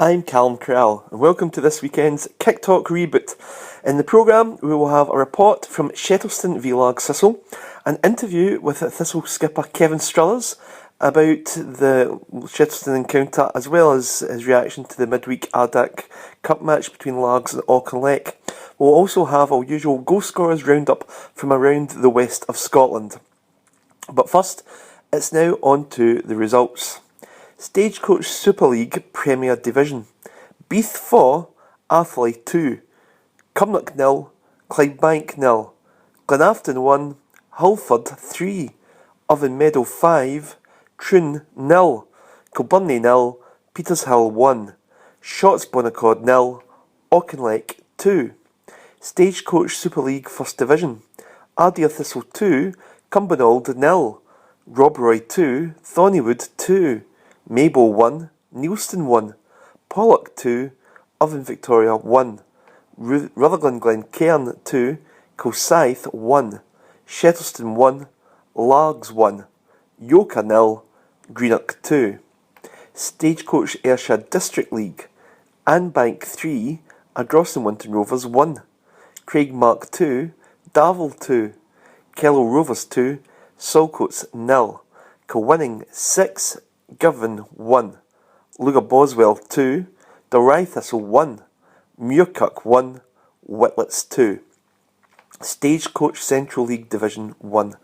I'm Callum Crowell, and welcome to this weekend's Kicktalk Reboot. In the programme, we will have a report from Shettleston v Largs Thistle, an interview with Thistle skipper Kevin Struthers about the Shettleston encounter, as well as his reaction to the midweek Ardac Cup match between Largs and Auchinleck. We'll also have our usual goalscorers roundup from around the west of Scotland. But first, it's now on to the results. Stagecoach Super League Premier Division. Beath 4, Arthurlie 2. Cumnock 0, Clydebank 0. Glenafton 1, Hulford 3. Oven Meadow 5, Troon 0. Kilbirnie 0, Petershill 1. Shotts Bonaccord 0, Auchinleck 2. Stagecoach Super League First Division. Ardere Thistle 2, Cumbernauld 0. Robroy 2, Thornywood 2. Maybole 1, Neilston 1. Pollock 2, Oven Victoria 1. Rutherglen Glencairn 2, Kilsyth 1. Shettleston 1, Largs 1. Yoker 0, Greenock 2. Stagecoach Ayrshire District League. Anbank 3, Ardrossan Winton Rovers 1. Craigmark 2, Darvel 2. Kellow Rovers 2, Saltcoats 0. Kilwinning 6, Girvan 1. Lugar Boswell 2, Dalry Thistle 1. Muirkirk 1, Whitlets 2. Stagecoach Central League Division 1.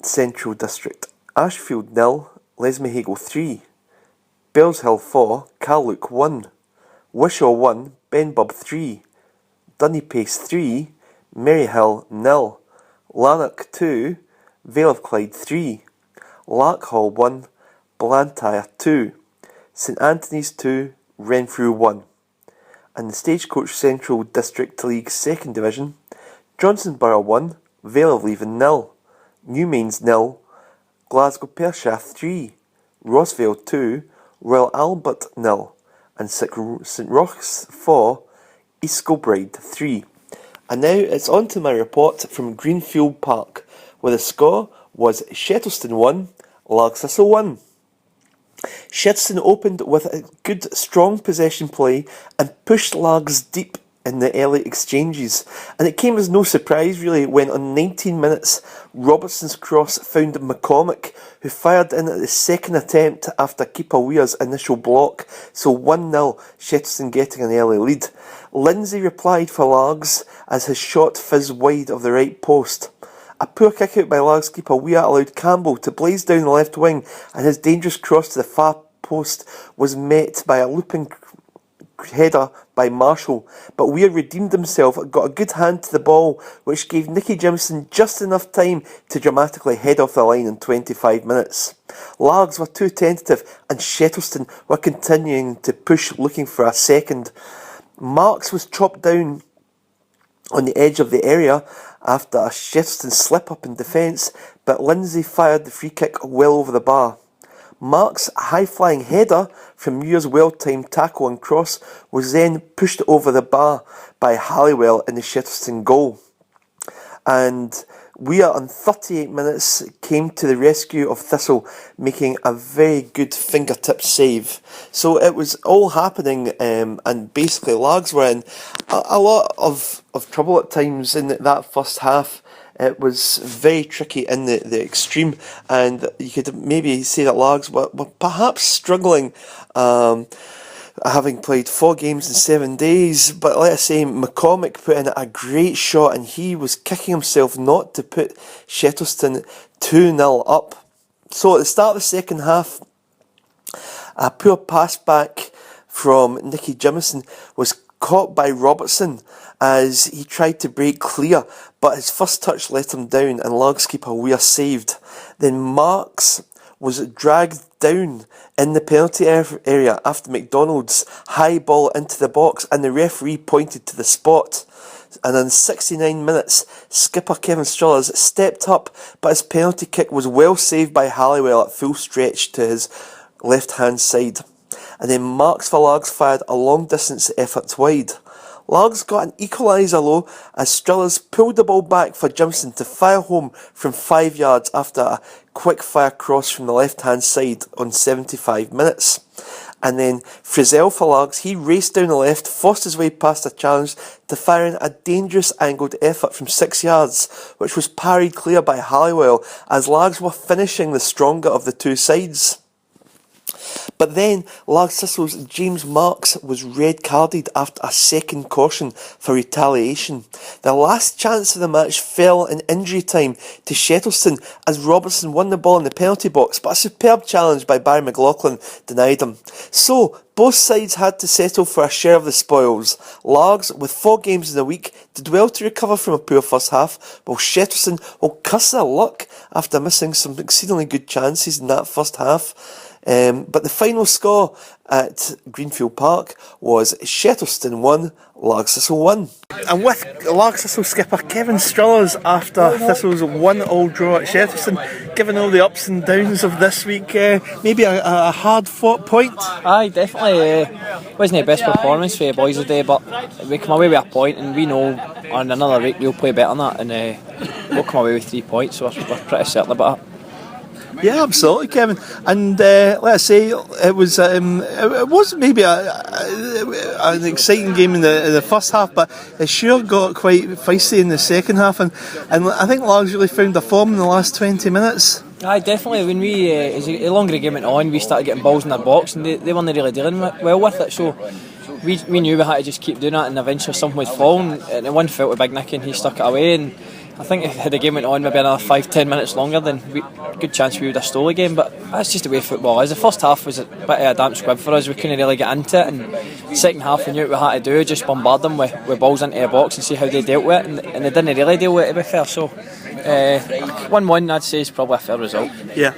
Central District. Ashfield 0, Lesmahago 3. Bellshill 4, Carluke 1. Wishaw 1, Benbub 3. Dunnypace 3, Maryhill 0. Lanark 2, Vale of Clyde 3. Larkhall 1, Blantyre 2. St Anthony's 2, Renfrew 1. And the Stagecoach Central District League 2nd Division. Johnsonborough 1, Vale of Leven 0. Newmains 0. Glasgow Perthshire 3. Rossvale 2, Royal Albert 0. And St Roch's 4, East Kilbride 3. And now it's on to my report from Greenfield Park, where the score was Shettleston 1, Largs Thistle 1. Shettleston opened with a good, strong possession play and pushed Largs deep in the early exchanges. And it came as no surprise, really, when on 19 minutes, Robertson's cross found McCormick, who fired in at the second attempt after Keeper Weir's initial block. So 1-0, Shettleston getting an early lead. Lindsay replied for Largs as his shot fizzed wide of the right post. A poor kick out by Largs keeper Weir allowed Campbell to blaze down the left wing, and his dangerous cross to the far post was met by a looping header by Marshall. But Weir redeemed himself and got a good hand to the ball, which gave Nicky Jimson just enough time to dramatically head off the line in 25 minutes. Largs were too tentative, and Shettleston were continuing to push, looking for a second. Marks was chopped down on the edge of the area after a Shettleston slip-up in defence, but Lindsay fired the free kick well over the bar. Mark's high-flying header from Muir's well-timed tackle and cross was then pushed over the bar by Halliwell in the Shettleston goal. And Weir on 38 minutes came to the rescue of Thistle, making a very good fingertip save. So it was all happening, and basically Largs were in a lot of trouble at times in that first half. It was very tricky in the extreme, and you could maybe say that Largs were perhaps struggling, having played 4 games in 7 days. But like I say, McCormick put in a great shot, and he was kicking himself not to put Shettleston 2-0 up. So at the start of the second half, a poor pass back from Nicky Jimison was caught by Robertson as he tried to break clear, but his first touch let him down, and Largs keeper Weir saved. Then Marks was dragged down in the penalty area after McDonald's high ball into the box, and the referee pointed to the spot. And in 69 minutes, skipper Kevin Struthers stepped up, but his penalty kick was well saved by Halliwell at full stretch to his left-hand side. And then Marks for Largs fired a long-distance effort wide. Largs got an equaliser though, as Struthers pulled the ball back for Jimson to fire home from 5 yards after a quick fire cross from the left-hand side on 75 minutes. And then Frizzell for Largs, he raced down the left, forced his way past the challenge to fire in a dangerous angled effort from 6 yards, which was parried clear by Halliwell as Largs were finishing the stronger of the two sides. But then Largs Thistle's James Marks was red carded after a second caution for retaliation. The last chance of the match fell in injury time to Shettleston as Robertson won the ball in the penalty box, but a superb challenge by Barry McLaughlin denied him. So both sides had to settle for a share of the spoils. Largs, with 4 games in a week, did well to recover from a poor first half, while Shettleston will curse their luck after missing some exceedingly good chances in that first half. But the final score at Greenfield Park was Shettleston 1, Largs Thistle 1. And with Largs Thistle skipper Kevin Struthers after Thistle's 1-1 draw at Shettleston, given all the ups and downs of this week, maybe a hard-fought point? Aye, definitely. Wasn't the best performance for the boys today, but we come away with a point, and we know on another week we'll play better than that, and we'll come away with 3 points, so we're pretty certain about it. Yeah, absolutely, Kevin. And let's say it was maybe an exciting game in the first half, but it sure got quite feisty in the second half. And I think Largs really found their form in the last 20 minutes. Aye, definitely. When we, as the longer the game went on, we started getting balls in their box, and they weren't really dealing well with it. So we knew we had to just keep doing that, and eventually something would fall. And one fell to Big Nick, and he stuck it away. And I think if the game went on maybe another 5-10 minutes longer, then good chance we would have stole the game. But that's just the way football is. The first half was a bit of a damp squib for us. We couldn't really get into it, and the second half we knew what we had to do, just bombard them with balls into the box and see how they dealt with it, and they didn't really deal with it, to be fair. So 1-1 I'd say is probably a fair result. Yeah,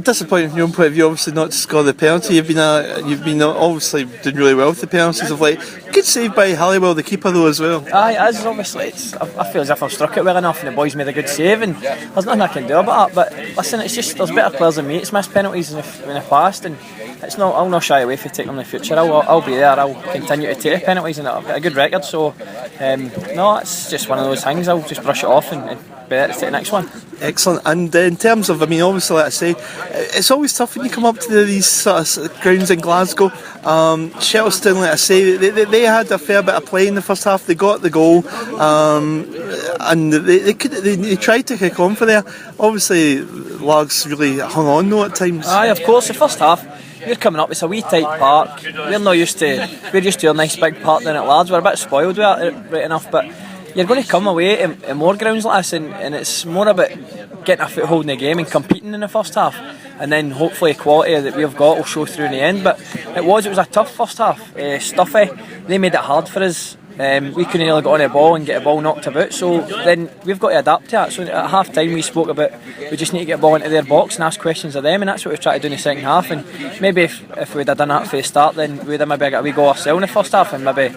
disappointing from your own point of view, obviously not to score the penalty. You've been obviously doing really well with the penalties of late. Good save by Halliwell, the keeper, though, as well. Aye, it is, obviously. I feel as if I've struck it well enough, and the boys made a good save, and there's nothing I can do about that. But listen, it's just there's better players than me. It's missed penalties in the past, and it's not. I'll not shy away from taking them in the future. I'll be there. I'll continue to take penalties, and I've got a good record. So no, it's just one of those things. I'll just brush it off and be there to take the next one. Excellent. And in terms of, obviously, like I say, it's always tough when you come up to these sort of grounds in Glasgow. Shettleston, like I say, they had a fair bit of play in the first half. They got the goal, and they tried to kick on for there. Obviously, Largs really hung on though at times. Aye, of course. The first half, you're coming up. It's a wee tight park. We're used to a nice big park down at Largs. We're a bit spoiled with it, right enough, but you're going to come away to more grounds like this, and it's more about getting a foothold in the game and competing in the first half, and then hopefully the quality that we've got will show through in the end. But it was a tough first half. Stuffy, they made it hard for us. We couldn't really get on the ball and get the ball knocked about, so then we've got to adapt to it. So at half time we spoke about we just need to get the ball into their box and ask questions of them, and that's what we've tried to do in the second half. And maybe if we'd have done that for the start, then we'd have maybe got a wee go ourselves in the first half and maybe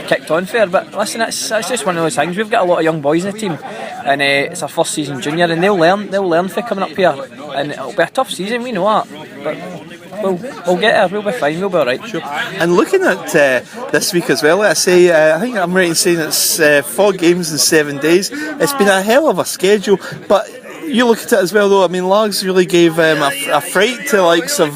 kicked on fair. But listen, it's just one of those things. We've got a lot of young boys in the team, and it's our first season junior, and they'll learn for coming up here, and it'll be a tough season, we know that, but we'll get there, we'll be fine, we'll be alright. Sure. And looking at this week as well, I think I'm right in saying it's 4 games in 7 days. It's been a hell of a schedule, but you look at it as well though, Largs really gave a fright to the likes of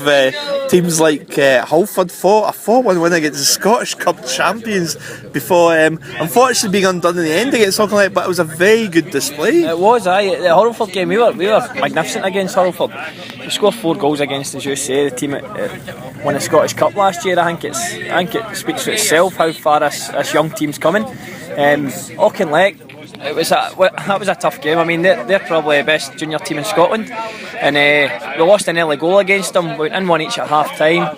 teams like Halford. A 4-1 win against the Scottish Cup champions before unfortunately being undone in the end against Auckland, but it was a very good display. It was, aye. The Hurlford game, we were magnificent against Hurlford. We scored 4 goals against, as you say, the team that won the Scottish Cup last year. I think it speaks for itself how far this young team's coming. Auchinleck, that was a tough game. They're probably the best junior team in Scotland, and we lost an early goal against them. We went in 1 each at half time,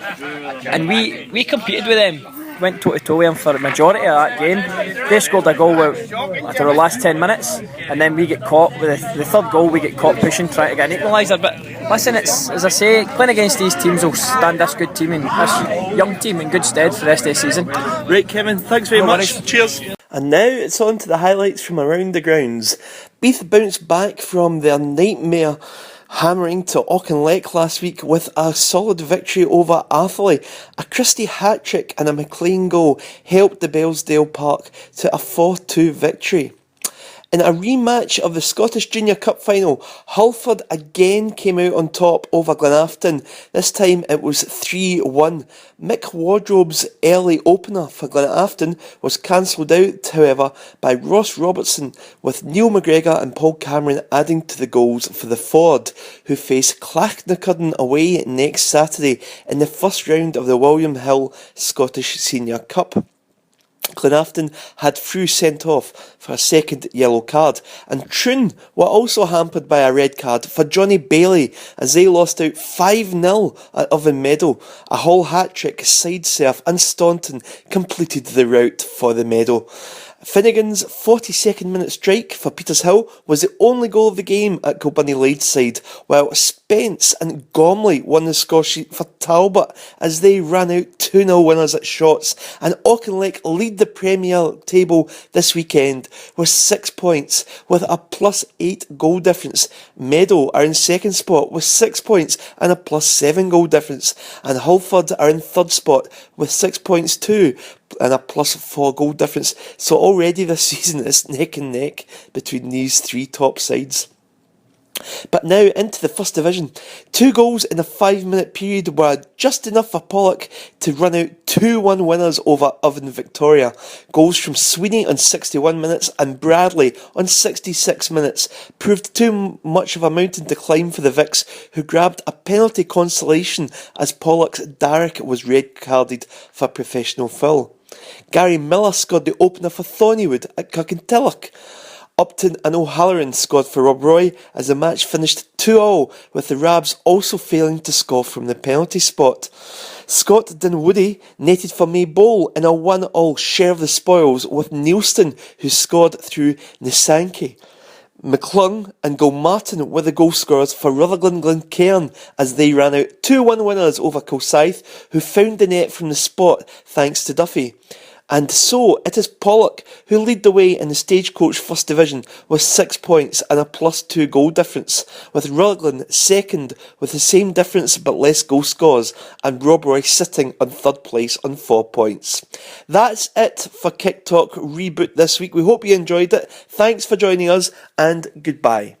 and we competed with them. Went toe to toe with them for the majority of that game. They scored a goal after the last 10 minutes, and then we get caught with the third goal. We get caught pushing, trying to get an equaliser. But listen, it's, as I say, playing against these teams will stand this good team and this young team in good stead for the rest of the season. Right, Kevin, thanks very much. Cheers. And now it's on to the highlights from around the grounds. Beath bounced back from their nightmare hammering to Auchinleck last week with a solid victory over Atherley. A Christie hat-trick and a McLean goal helped the Bellsdale Park to a 4-2 victory. In a rematch of the Scottish Junior Cup final, Halford again came out on top over Glenafton. This time it was 3-1. Mick Wardrobe's early opener for Glenafton was cancelled out, however, by Ross Robertson, with Neil McGregor and Paul Cameron adding to the goals for the Ford, who face Clachnacudden away next Saturday in the first round of the William Hill Scottish Senior Cup. Glenafton had Frew sent off for a second yellow card, and Troon were also hampered by a red card for Johnny Bailey as they lost out 5-0 at Oven Meadow. A Hull hat-trick, side serve and Staunton completed the rout for the medal. Finnegan's 42nd minute strike for Petershill was the only goal of the game at Kilbunny Laid's side, while Spence and Gormley won the score sheet for Talbot as they ran out 2-0 winners at Shotts, and Auchinleck lead the Premier table this weekend with 6 points with a +8 goal difference. Meadow are in second spot with 6 points and a +7 goal difference, and Halford are in third spot with 6 points too and a +4 goal difference. So already this season it's neck and neck between these three top sides. But now into the First Division. 2 goals in a 5-minute period were just enough for Pollock to run out 2-1 winners over Oven Victoria. Goals from Sweeney on 61 minutes and Bradley on 66 minutes proved too much of a mountain to climb for the Vics, who grabbed a penalty consolation as Pollock's Darrick was red-carded for professional foul. Gary Miller scored the opener for Thornywood at Kirkintilloch. Upton and O'Halloran scored for Rob Roy as the match finished 2-2, with the Rabs also failing to score from the penalty spot. Scott Dinwoody netted for May Bowl in a 1-1 share of the spoils, with Neilston, who scored through Nisanke. McClung and Gilmartin were the goal scorers for Rutherglen Glencairn as they ran out 2-1 winners over Kilsyth, who found the net from the spot thanks to Duffy. And so it is Pollock who lead the way in the Stagecoach First Division with 6 points and a +2 goal difference, with Rutherglen second with the same difference but less goal scores, and Rob Roy sitting on third place on 4 points. That's it for Kicktalk Reboot this week. We hope you enjoyed it. Thanks for joining us and goodbye.